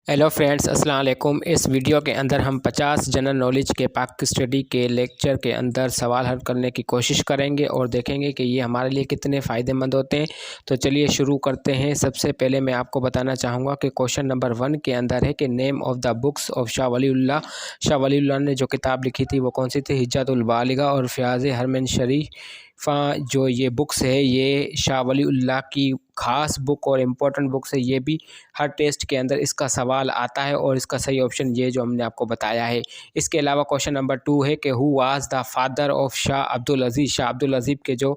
Hello friends, अस्सलाम वालेकुम। इस वीडियो के अंदर हम 50 जनरल नॉलेज के पाक स्टडी के लेक्चर के अंदर सवाल हल करने की कोशिश करेंगे और देखेंगे कि ये हमारे लिए कितने फ़ायदेमंद होते हैं। तो चलिए शुरू करते हैं। सबसे पहले मैं आपको बताना चाहूँगा कि क्वेश्चन नंबर 1 के अंदर है कि name of the books of Shah Waliullah. Shah Waliullah ने जो किताब लिखी थी वो कौन सी थी? हिज्जतुल बालिगा और फ़याज़ हरमैन शरीफ़ा। जो ये बुक्स है ये शाह वलीउल्लाह की ख़ास बुक और इम्पोर्टेंट बुक्स है। ये भी हर टेस्ट के अंदर इसका सवाल आता है और इसका सही ऑप्शन ये जो हमने आपको बताया है। इसके अलावा क्वेश्चन नंबर 2 है कि who was the father of Shah Abdul Aziz. Shah Abdul Aziz के जो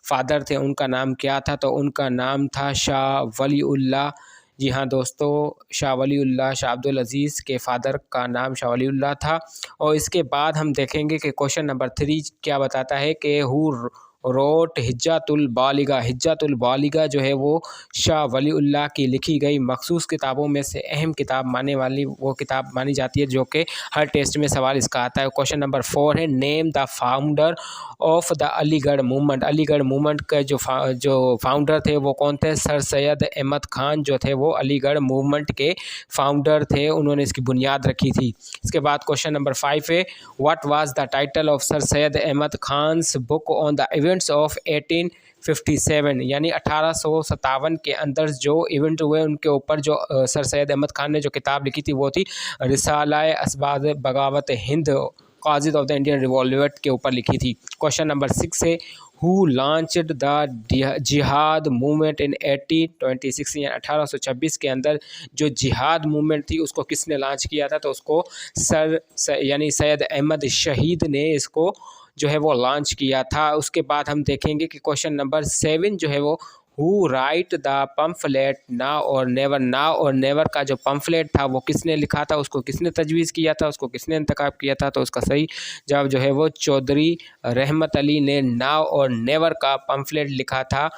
फादर थे उनका नाम क्या था? तो उनका नाम था शाह वलीउल्लाह। जी हाँ दोस्तों, शाह वलीउल्लाह, शाह अब्दुल अज़ीज़ के फादर का नाम शाह वलीउल्लाह था। और इसके बाद हम देखेंगे कि क्वेश्चन नंबर 3 क्या बताता है कि हु रोट हिज्जतुल बालिगा। हिज्जतुल बालिगा जो है वो शाह वलीउल्लाह की लिखी गई मखसूस किताबों में से अहम किताब मानने वाली वो किताब मानी जाती है, जो कि हर टेस्ट में सवाल इसका आता है। क्वेश्चन नंबर 4 है name the founder of the Aligarh movement. Aligarh movement के जो फाउंडर थे वो कौन थे? सर सैयद अहमद खान जो थे वो अलीगढ़ मूवमेंट के फाउंडर थे, उन्होंने इसकी बुनियाद रखी थी। इसके बाद क्वेश्चन नंबर 5 है what was the title of Sir Syed Ahmad Khan's book on the events of 1857। यानी 1857 के अंदर जो इवेंट हुए उनके ऊपर जो सर सैयद अहमद खान ने जो किताब लिखी थी वो थी Risala Asbab Baghawat Hind, causes of the Indian revolt के ऊपर लिखी थी। क्वेश्चन नंबर 6 है who launched the jihad movement in 1826। यानी 1826 के अंदर जो जिहाद मूवमेंट थी उसको किसने लॉन्च किया था? तो उसको यानी सैयद अहमद शहीद ने इसको जो है वो लॉन्च किया था। उसके बाद हम देखेंगे कि क्वेश्चन नंबर 7 जो है वो who right the pamphlet now और नेवर। नाउ और नेवर का जो पम्फलेट था वो किसने लिखा था, उसको किसने तजवीज़ किया था, उसको किसने इंतखाब किया था? तो उसका सही जवाब जो है वो चौधरी रहमत अली ने नाउ और नेवर का पम्फलेट लिखा था।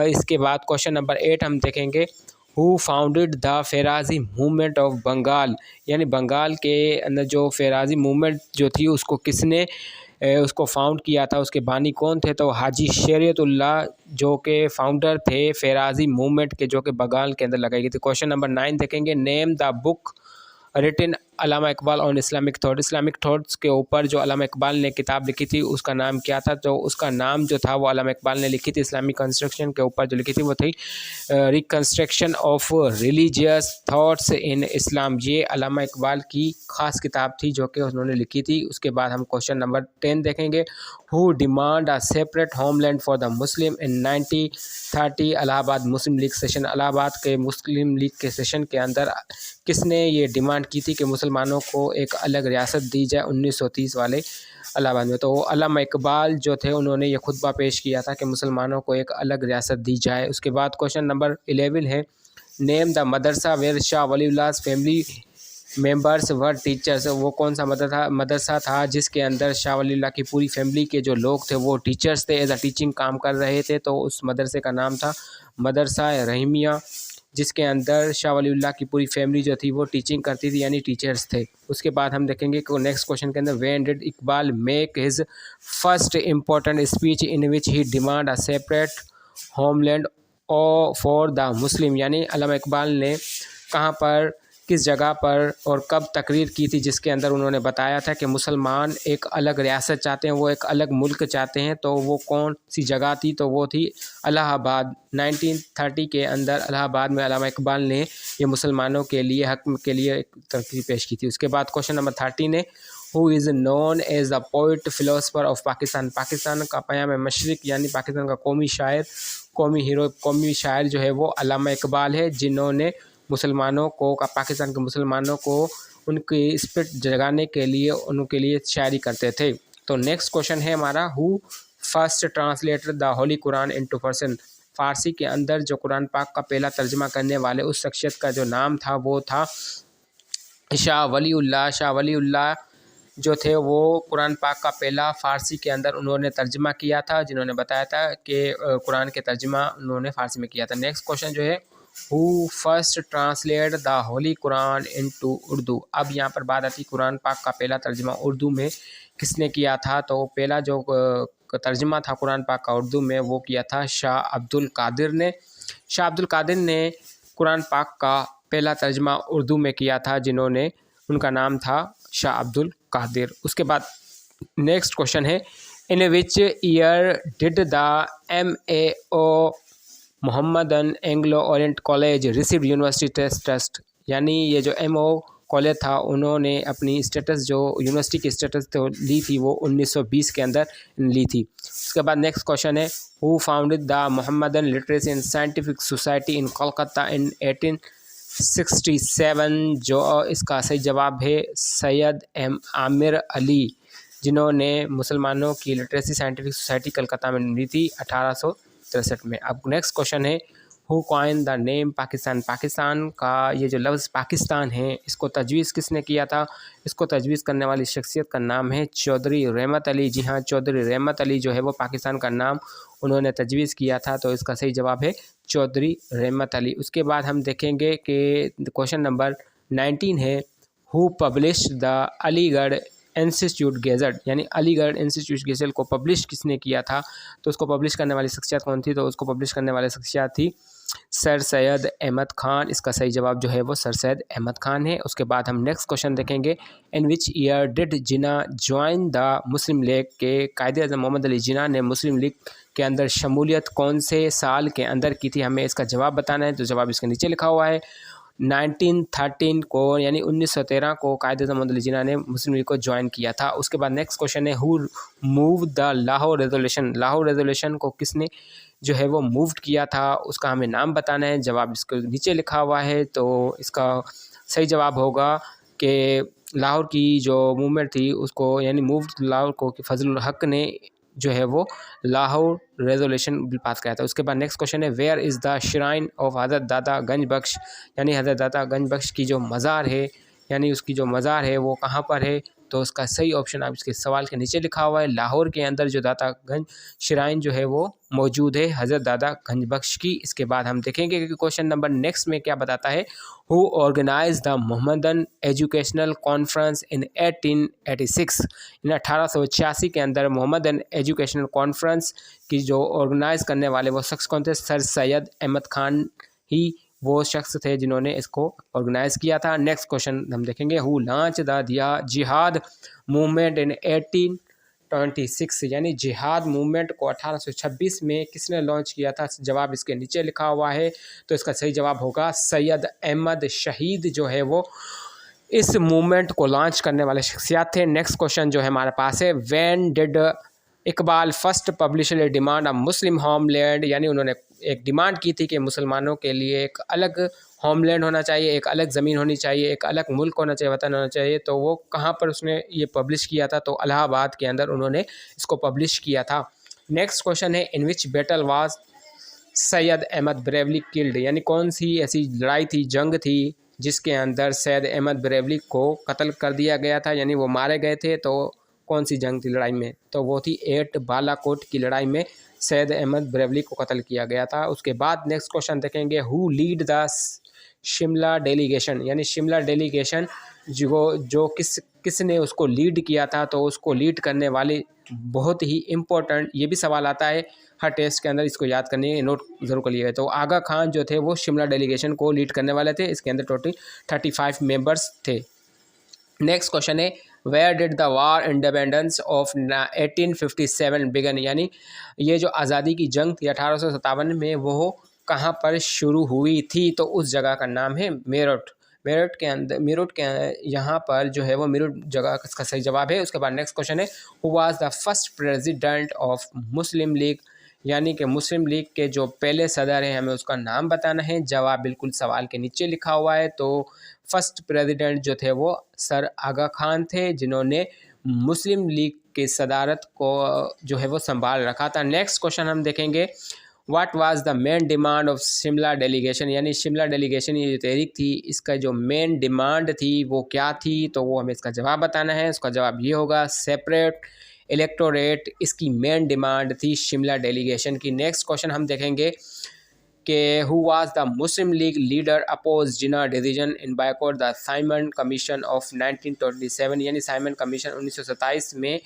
इसके बाद क्वेश्चन नंबर 8 हम देखेंगे who founded the Faraizi movement of Bengal. यानी बंगाल के अंदर जो फेराजी मूवमेंट जो थी उसको किसने उसको फाउंड किया था, उसके बानी कौन थे? तो हाजी शरीयतुल्लाह जो के फाउंडर थे फेराजी मूवमेंट के, जो कि बंगाल के अंदर लगाई गई थी। क्वेश्चन नंबर 9 देखेंगे name the book written Allama Iqbal on Islamic thought. Islamic thoughts के ऊपर जो अल्लामा इकबाल ने किताब लिखी थी उसका नाम क्या था? तो उसका नाम जो था वो अल्लामा इकबाल ने लिखी थी इस्लामिक कंस्ट्रक्शन के ऊपर जो लिखी थी वो थी reconstruction of religious thoughts in Islam. ये अल्लामा इकबाल की ख़ास किताब थी जो कि उन्होंने लिखी थी। उसके बाद हम क्वेश्चन नंबर 10 देखेंगे who demand a separate homeland for the Muslim in 1930। Allahabad Muslim league session. Allahabad के मुस्लिम लीग के सेशन के अंदर किसने ये डिमांड की थी कि मुसलमानों को एक अलग रियासत दी जाए 1930 वाले इलाहाबाद में? तो अल्लामा इकबाल जो थे उन्होंने ये खुतबा पेश किया था कि मुसलमानों को एक अलग रियासत दी जाए। उसके बाद क्वेश्चन नंबर 11 है name the madrasa where Shah Waliullah family members were teachers. वो कौन सा मदरसा था जिसके अंदर शाह वलीउल्लाह की पूरी फैमिली के जो लोग थे वो टीचर्स थे, एज अ टीचिंग काम कर रहे थे? तो उस मदरसे का नाम था मदरसा रहीमिया, जिसके अंदर शाह वलीउल्लाह की पूरी फैमिली जो थी वो टीचिंग करती थी, यानी टीचर्स थे। उसके बाद हम देखेंगे कि नेक्स्ट क्वेश्चन के अंदर when did Iqbal make his first important speech in which he demand a separate homeland for the Muslim. यानी अल्लामा इकबाल ने कहाँ पर, किस जगह पर और कब तकरीर की थी जिसके अंदर उन्होंने बताया था कि मुसलमान एक अलग रियासत चाहते हैं, वो एक अलग मुल्क चाहते हैं? तो वो कौन सी जगह थी? तो वो थी इलाहाबाद। 1930 के अंदर इलाहाबाद में अल्लामा इकबाल ने ये मुसलमानों के लिए हक के लिए एक तकरीर पेश की थी। उसके बाद क्वेश्चन नंबर 13 है who is known as the poet philosopher of Pakistan. Pakistan का पयाम मशरिक यानी पाकिस्तान का कौमी शायर, कौमी हीरो, कौमी शायर जो है वो अल्लामा इकबाल है, जिन्होंने मुसलमानों को पाकिस्तान के मुसलमानों को उनकी स्पिरिट जगाने के लिए उनके लिए शायरी करते थे। तो नेक्स्ट क्वेश्चन है हमारा who first translated the holy Quran into Persian. Farsi के अंदर जो कुरान पाक का पहला तर्जमा करने वाले उस शख्सियत का जो नाम था वो था शाह वलीउल्लाह। शाह वलीउल्लाह जो थे वो कुरान पाक का पहला फ़ारसी के अंदर उन्होंने तर्जमा किया था, जिन्होंने बताया था कि कुरान के तर्जमा उन्होंने फ़ारसी में किया था। नेक्स्ट क्वेश्चन जो है who first translate the holy Quran into Urdu. अब यहाँ पर बात आती कुरान पाक का पहला तर्जमा उर्दू में किसने किया था? तो पहला जो तर्जमा था कुरान पाक का उर्दू में वो किया था शाह अब्दुल कादिर ने। शाह अब्दुल कादिर ने कुरान पाक का पहला तर्जमा उर्दू में किया था, जिन्होंने, उनका नाम था शाह अब्दुल कादिर। उसके बाद नेक्स्ट क्वेश्चन है, in which year did the MAO Mohammedan Anglo Oriental College receive university टेस्ट, यानी ये जो MAO कॉलेज था, उन्होंने अपनी स्टेटस जो यूनिवर्सिटी की स्टेटस तो ली थी वो 1920 के अंदर ली थी। उसके बाद नेक्स्ट क्वेश्चन है, who founded the Mohammedan literacy and scientific society in Kolkata in 1867, जो इसका सही जवाब है सैयद आमिर अली, जिन्होंने मुसलमानों की लिटरेसी साइंटिफिक सोसाइटी कलकत्ता में ली थी 1863 में। अब नेक्स्ट क्वेश्चन है, who coin the name Pakistan, Pakistan का ये जो लफ्ज़ पाकिस्तान है, इसको तजवीज़ किसने किया था? इसको तजवीज़ करने वाली शख्सियत का नाम है चौधरी रहमत अली। जी हाँ, चौधरी रहमत अली जो है वो पाकिस्तान का नाम उन्होंने तजवीज़ किया था, तो इसका सही जवाब है चौधरी रहमत अली। उसके बाद हम देखेंगे कि क्वेश्चन नंबर 19 है, who publish the Aligarh institute gazette, यानी अलीगढ़ इंस्टीट्यूट गेज़ट को पब्लिश किसने किया था? तो उसको पब्लिश करने वाली शख्सियत कौन थी? तो उसको पब्लिश करने वाली शख्सियत थी सर सैयद अहमद ख़ान। इसका सही जवाब जो है वो सर सैयद अहमद ख़ान है। उसके बाद हम नेक्स्ट क्वेश्चन देखेंगे, in which year did Jinnah join the Muslim league, के कायदे आज़म मोहम्मद अली जिन्ना ने मुस्लिम लीग के अंदर शमूलियत कौन से साल के अंदर की थी? हमें इसका जवाब बताना है, तो जवाब इसके नीचे लिखा हुआ है। 1913 को, यानी 1913 को कायदे आज़म मोहम्मद अली जिन्ना ने मुस्लिम लीग को ज्वाइन किया था। उसके बाद नेक्स्ट क्वेश्चन है, who move the Lahore resolution, Lahore resolution को किसने जो है वो मूव्ड किया था? उसका हमें नाम बताना है, जवाब इसके नीचे लिखा हुआ है। तो इसका सही जवाब होगा कि लाहौर की जो मूवमेंट थी उसको, यानी मूव्ड लाहौर को, कि फजलुल हक ने जो है वो लाहौर रेजोल्यूशन बिल पास किया था। उसके बाद नेक्स्ट क्वेश्चन है, where is the shrine of Hazrat Data गंज बख्श, यानी हज़रत दाता गंज बख्श की जो मज़ार है, यानी उसकी जो मज़ार है वो कहाँ पर है? तो उसका सही ऑप्शन आप इसके सवाल के नीचे लिखा हुआ है, लाहौर के अंदर जो दाता गंज श्राइन जो है वो मौजूद है हज़रत दाता गंज बख्श की। इसके बाद हम देखेंगे कि क्वेश्चन नंबर नेक्स्ट में क्या बताता है, who organize the Mohammedan educational conference in 1886, in 1886 के अंदर मोहम्मदन एजुकेशनल कॉन्फ्रेंस की जो ऑर्गेनाइज करने वाले वो शख्स कौन थे? सर सैयद अहमद ख़ान ही वो शख्स थे जिन्होंने इसको ऑर्गेनाइज़ किया था। नेक्स्ट क्वेश्चन हम देखेंगे, who launch the jihad movement in 1826, यानी जिहाद मूवमेंट को 1826 में किसने लॉन्च किया था? जवाब इसके नीचे लिखा हुआ है, तो इसका सही जवाब होगा सैयद अहमद शहीद जो है वो इस मूवमेंट को लॉन्च करने वाले शख्सियत थे। नेक्स्ट क्वेश्चन जो है हमारे पास है, when did Iqbal first publish A demand of Muslim homeland, यानी उन्होंने एक डिमांड की थी कि मुसलमानों के लिए एक अलग होमलैंड होना चाहिए, एक अलग ज़मीन होनी चाहिए, एक अलग मुल्क होना चाहिए, वतन होना चाहिए। तो वो कहाँ पर उसने ये पब्लिश किया था? तो इलाहाबाद के अंदर उन्होंने इसको पब्लिश किया था। नेक्स्ट क्वेश्चन है, in which battle was Syed Ahmad bravely killed, यानी कौन सी ऐसी लड़ाई थी, जंग थी, जिसके अंदर सैयद अहमद ब्रेवली को कत्ल कर दिया गया था, यानी वो मारे गए थे? तो कौन सी जंग थी लड़ाई में? तो वो थी 8 बालाकोट की लड़ाई में सैयद अहमद ब्रेवली को कत्ल किया गया था। उसके बाद नेक्स्ट क्वेश्चन देखेंगे, who lead the Shimla delegation, यानी शिमला डेलीगेशन जो किसने उसको लीड किया था? तो उसको लीड करने वाले, बहुत ही इम्पोर्टेंट ये भी सवाल आता है हर टेस्ट के अंदर, इसको याद करने नोट ज़रूर कर लिया है। तो आगा खान जो थे वो शिमला डेलीगेशन को लीड करने वाले थे। इसके अंदर टोटल 35 मेंबर्स थे। नेक्स्ट क्वेश्चन है, where did the war independence of 1857 began, यानी ये जो आज़ादी की जंग थी 1857 में, वो कहाँ पर शुरू हुई थी? तो उस जगह का नाम है मेरठ। मेरठ के यहाँ पर जो है वो मेरठ जगह इसका सही जवाब है। उसके बाद नेक्स्ट क्वेश्चन है, who was the first president of Muslim league, यानी कि मुस्लिम लीग के जो पहले सदर हैं, हमें उसका नाम बताना है। जवाब बिल्कुल सवाल के नीचे लिखा हुआ है। तो फर्स्ट प्रेसिडेंट जो थे वो सर आगा खान थे, जिन्होंने मुस्लिम लीग की सदारत को जो है वो संभाल रखा था। नेक्स्ट क्वेश्चन हम देखेंगे, what was the main demand of Shimla delegation, यानी शिमला डेलीगेशन ये जो तहरीक थी, इसका जो मेन डिमांड थी वो क्या थी? तो वो हमें इसका जवाब बताना है। उसका जवाब ये होगा सेपरेट इलेक्टोरेट, इसकी मेन डिमांड थी शिमला डेलीगेशन की। नेक्स्ट क्वेश्चन हम देखेंगे कि who was the Muslim League leader oppose Jinnah decision in boycott the Simon commission of 1927, यानी साइमन कमीशन 1927 में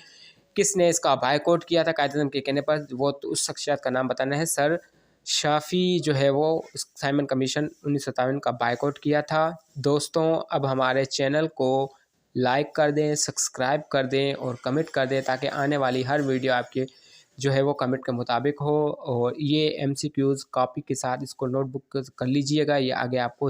किसने इसका बायकॉट किया था कायदे-ए-आज़म के कहने पर? वो तो उस शख्सियत का नाम बताना है, सर शाफ़ी जो है वो साइमन कमीशन 1957 का बायकॉट किया था। दोस्तों, अब हमारे चैनल को लाइक कर दें, सब्सक्राइब कर दें और कमेंट कर दें ताकि आने वाली हर वीडियो आपके जो है वो कमेंट के मुताबिक हो। और ये एमसीक्यूज़ कॉपी के साथ इसको नोटबुक कर लीजिएगा, ये आगे आपको